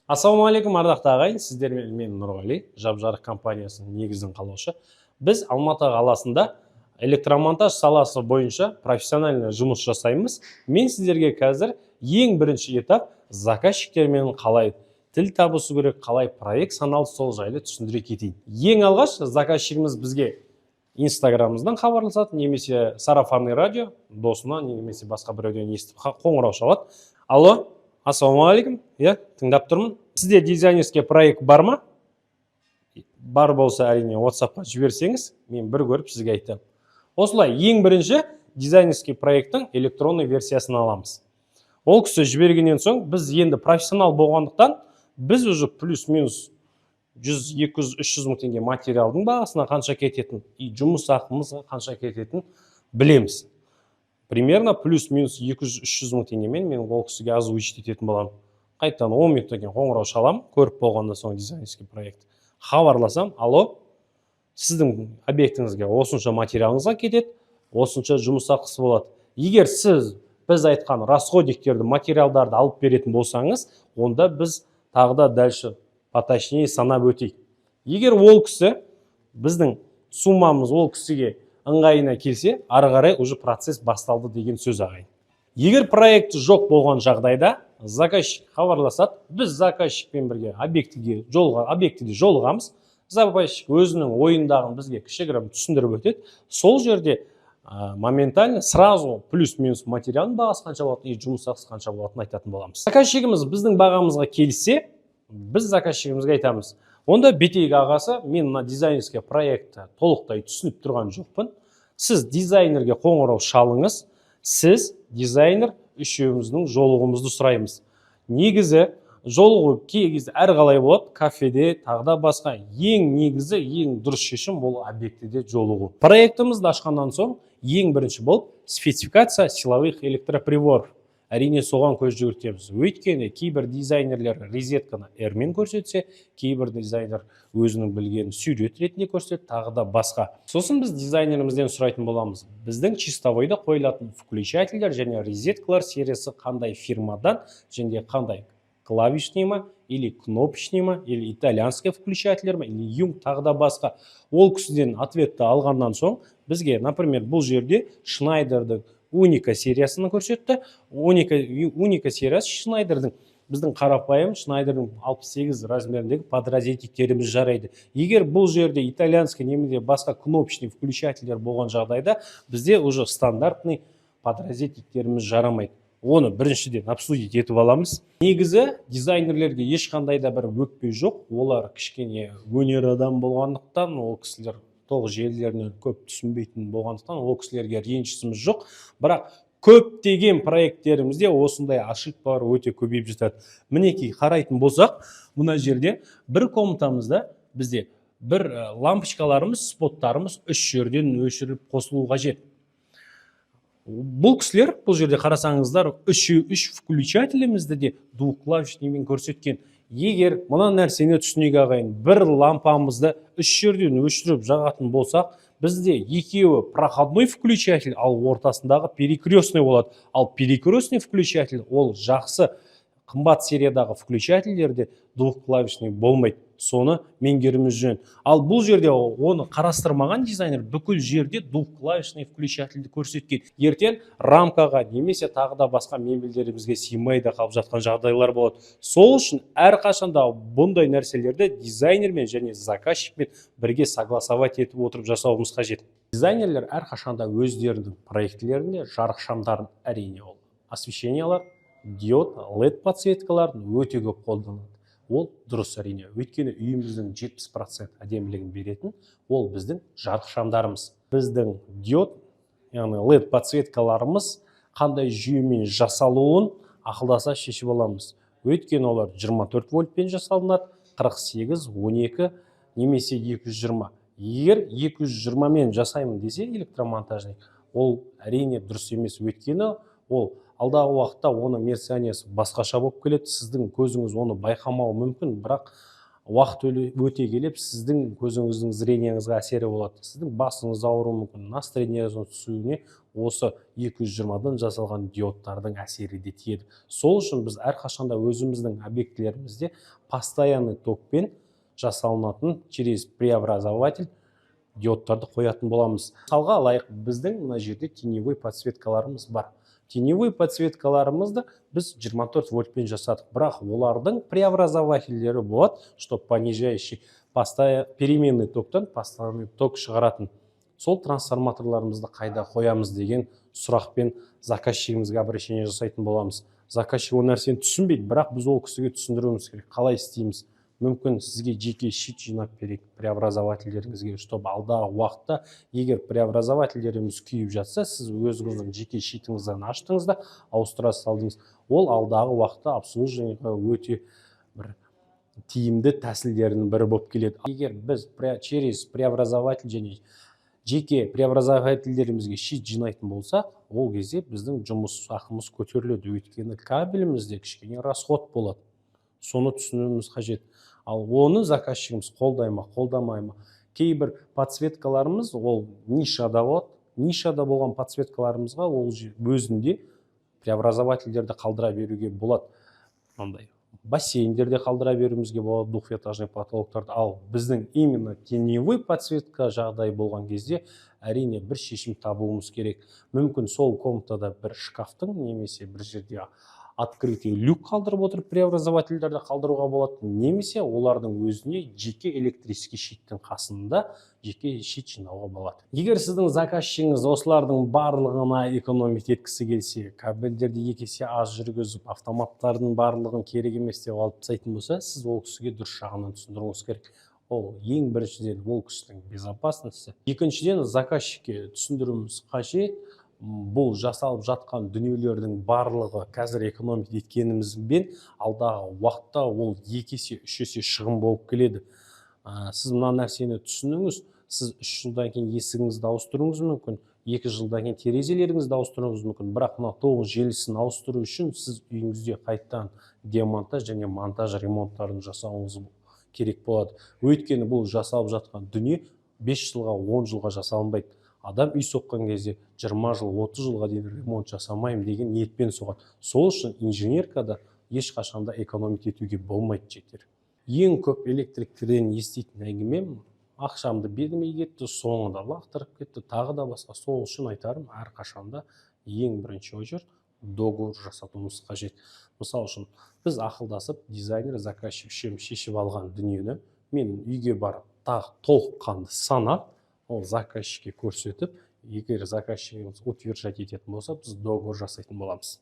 Ассалаумағалейкум ардақты ағайын, сіздермен мен Нұрғали, жап-жарық компаниясының негізін қалаушы. Біз Алматы қаласында электромонтаж саласы бойынша профессиональный жұмыс жасаймыз. Мен сіздерге қазір ең бірінші этап заказчиктермен қалай тіл табысу керек, қалай проект саналды, сол жайлы түсіндіре кетейін. Ең алғаш заказчигіміз бізге инстаграмымыздан хабарласады, немесе сарафанный радио досынан, немесе басқа біреуден естіп қоңырау шалады. Алло, ассалаумағалейкум, тыңдап тұрмын. Сізде дизайнерский проект бар ма? Бар болса, әрине WhatsApp-қа жіберсеңіз, мен бір көріп сізге айтамын. Осылай, ең бірінші дизайнерский проекттің электронный версиясын аламыз. Ол кісі жібергеннен соң, біз енді профессионал болғандықтан, біз уже плюс-минус 100, 200, 300 мың теңге материалдың бағасына қанша кететін, и жұмыс ақымызға қанша кететін білеміз. Примерно плюс-минус 200-300 мың теңгемен мен ол кісіге озвучить ететін боламын. Қайттан 10 минуттан кейін қоңырау шалам, көріп болғанда соң дизайнерский проект. Хабарласам, алло, сіздің объектіңізге осынша материалыңызға кетеді, осынша жұмыс ақысы болады. Егер сіз біз айтқан расходниктерді, материалдарды алып беретін болсаңыз, онда біз тағы да дальше поточнее санап өтейік. Егер ол кісі біздің суммамыз ол кісіге ыңғайына келсе, ары қарай уже процесс басталды деген сөз ағайын. Егер проект жоқ болған жағдайда, заказчик хабарласады, біз заказчикпен бірге объектіде жолығамыз. Заказчик өзінің ойындағын бізге кішігірім түсіндіріп өтеді. Сол жерде моментально сразу плюс-минус материалның бағасы қанша болады, и жұмыс ақысы қанша болатынын айтатын боламыз. Заказчигіміз біздің бағамызға келсе, біз заказчигімізге айтамыз. Онда бетейік ағасы, мен мына дизайнерский проектті толықтай түсініп тұрған жоқпын. Сіз дизайнерге қоңырау шалыңыз, сіз дизайнер үшеуміздің жолығымызды сұраймыз. Негізі жолығу кей кезде әрқалай болады, кафеде, тағда басқа. Ең негізі, ең дұрыс шешім ол объектіде жолығу. Проектімізді ашқаннан соң ең бірінші болып спецификация силовых электроприборов. Әрине соған көз жүгіртеміз. Өйткені кейбір дизайнерлер розетканы R-мен көрсетсе, кейбір дизайнер өзінің білгенін сурет ретінде көрсетеді, тағы да басқа. Сосын біз дизайнерімізден сұрайтын боламыз. Біздің чистовойда қойылатын включательдер және розеткалар сериясы қандай фирмадан, және қандай клавишный ма, или кнопочный ма, или итальянский включательдер ма, или юм, тағы да басқа. Ол кісіден ответті алғаннан соң, бізге, например, бұл жерде Шнайдердің Уника сериясını көрсетті. Уника сериясы Шнайдердің біздің қарапайым Шнайдердің 68 размеріндегі подрозетиктеріміз жарайды. Егер бұл жерде итальянский немесе басқа кнопочный включательдер болған жағдайда, бізде уже стандартный подрозетиктеріміз жарамайды. Оны біріншіден обсудить етіп аламыз. Негізі дизайнерлерге ешқандай да бір өкпе жоқ. Олар кішкене өнер адам болғандықтан, ол кісілер тоғы желілерінен көп түсінбейтін болғандықтан, ол кісілерге ренжісіміз жоқ. Бірақ көптеген проекттерімізде осындай ошибкалар өте көбейіп жатады. Мінекей қарайтын болсақ, мына жерде бір комнатамызда бізде бір лампочкаларымыз, споттарымыз үш жерден өшіріп қосылу қажет. Бұл кісілер, бұл жерде қарасаңыздар, үш включателімізді де двухклавишныймен көрсеткен. Егер мұна нәрсені түсінейік ағайын, бір лампамызды үш жерден өшіріп жағатын болсақ, бізде екеуі проходной включатель, ал ортасындағы перекрестный болады. Ал перекрестный включатель ол жақсы қымбат сериядағы включательдерде двухклавишный болмайды. Соны меңгеріміз жөн. Ал бұл жерде оны қарастырмаған дизайнер бүкіл жерде двухклавишный включательді көрсеткен. Ертең рамкаға немесе тағы да басқа мебельдерімізге сыймай да қалып жатқан жағдайлар болады. Сол үшін әрқашанда бұндай нәрселерді дизайнермен және заказчикпен бірге согласовать етіп отырып жасауымыз қажет. Дизайнерлер әрқашанда өздерінің проектілерінде жарық шамдарын, әрине ол освещениялар, диод, LED подсветкаларын өте көп қолданады. Ол дұрыс әрине. Өйткені үйіміздің 70% әдемілігін беретін ол біздің жарық шамдарымыз. Біздің диод, яғни LED подсветкаларымыз қандай жүйемен жасалуын ақылдаса шешіп аламыз. Өйткені олар 24 вольтпен жасалынады, 48, 12 немесе 220. Егер 220 мен жасаймын десе электромонтажник, ол әрине дұрыс емес. Өйткені ол алдағы уақытта оны мерцияниесі басқаша болып келеді. Сіздің көзіңіз оны байқамауы мүмкін, бірақ уақыт өте келіп сіздің көзіңіздің зрениеңізге әсері болады. Сіздің басыңыз ауыруы мүмкін. Настроениеңіздің түсуіне осы 220-дан жасалған диодтардың әсері де тиеді. Сол үшін біз әрқашанда өзіміздің объектілерімізде постоянный токпен жасалынатын через преобразователь диодтарды қоятын боламыз. Мысалға алайық, біздің мына жерде теневой подсветкаларымыз бар. Теневой подсветкаларымызды біз 24 вольтпен жасадық, бірақ олардың преобразовательдері болады, что понижающий переменный токтан постоянный ток шығаратын. Сол трансформаторларымызды қайда қоямыз деген сұрақпен заказчигімізге обращение жасайтын боламыз. Заказчик ол нәрсені түсінбейді, бірақ біз ол кісіге түсіндіруіміз керек. Қалай істейміз? Мүмкін сізге жеке щит жинап берейік преобразовательдеріңізге, чтобы алдағы уақытта егер преобразовательдеріміз күйіп жатса, сіз өзіңіздің жеке щитіңізден аштыңыз да ауыстыра салдыңыз. Ол алдағы уақытта обслуживаниеға өте бір тиімді тәсілдерінің бірі болып келеді. Егер біз через преобразователь және жеке преобразовательдерімізге щит жинайтын болса, ол кезде біздің жұмыс ақымыз көтеріледі, өйткені кабелімізде кішкене расход болады. Соны түсінуіміз қажет. Ал оны заказчигіміз қолдай ма, қолдамай ма? Кейбір подсветкаларымыз ол нишада болады. Нишада болған подсветкаларымызға ол өзінде преобразовательдерді қалдыра беруге болады. Мындай бассейндерде қалдыра беруімізге болады, двухэтажный потолоктарды. Ал біздің именно теневой подсветка жағдай болған кезде әрине бір шешім табуымыз керек. Мүмкін сол комнатада бір шкафтың немесе бір жерде открытый люк қалдырып отырып преобразовательдерді қалдыруға болады, немесе олардың өзіне жеке электрический щиттің қасында жеке щит жинауға болады. Егер сіздің заказчигіңіз осылардың барлығына экономить еткісі келсе, кабельдерді 2 есе аз жүргізіп, автоматтардың барлығын керек емес деп алып тастайтын болса, сіз ол кісіге дұрыс жағынан түсіндіруіңіз керек. Ол ең біріншіден ол кісінің безопасності. Екіншіден заказчикке түсіндіруіміз қажет. Бұл жасалып жатқан дүниелердің барлығы қазір экономить еткенімізбен алдағы уақытта ол 2 есе 3 есе шығын болып келеді. Сіз мына нәрсені түсініңіз, сіз 3 жылдан кейін есігіңізді ауыстыруыңыз мүмкін, 2 жылдан кейін терезелеріңізді ауыстыруыңыз мүмкін, бірақ мына тоқ желісін ауыстыру үшін сіз үйіңізде қайттан демонтаж және монтаж ремонттарын жасауыңыз керек болады. Өйткені бұл жасалып жатқан дүние 5 жылға 10 жылға жасалынбайды. Адам үй соққан кезде 20 жыл, 30 жылға дейін ремонт жасамайым деген ниетпен соғады. Сол үшін инженеркада ешқашанда экономить етуге болмайды жетер. Ең көп электриктерден еститін әңгімем, ақшамды бермей кетті, соңында лақтырып кетті, тағы да басқа. Сол үшін айтарым, әрқашанда ең бірінші очередь договор жасатуымыз қажет. Мысал үшін біз ақылдасып, дизайнер, заказчик шешіп алған дүниені мен үйге барып толыққанды санап, ол заказчикке көрсетіп, егер заказчигіміз утверждать ететін болса, біз договор жасайтын боламыз.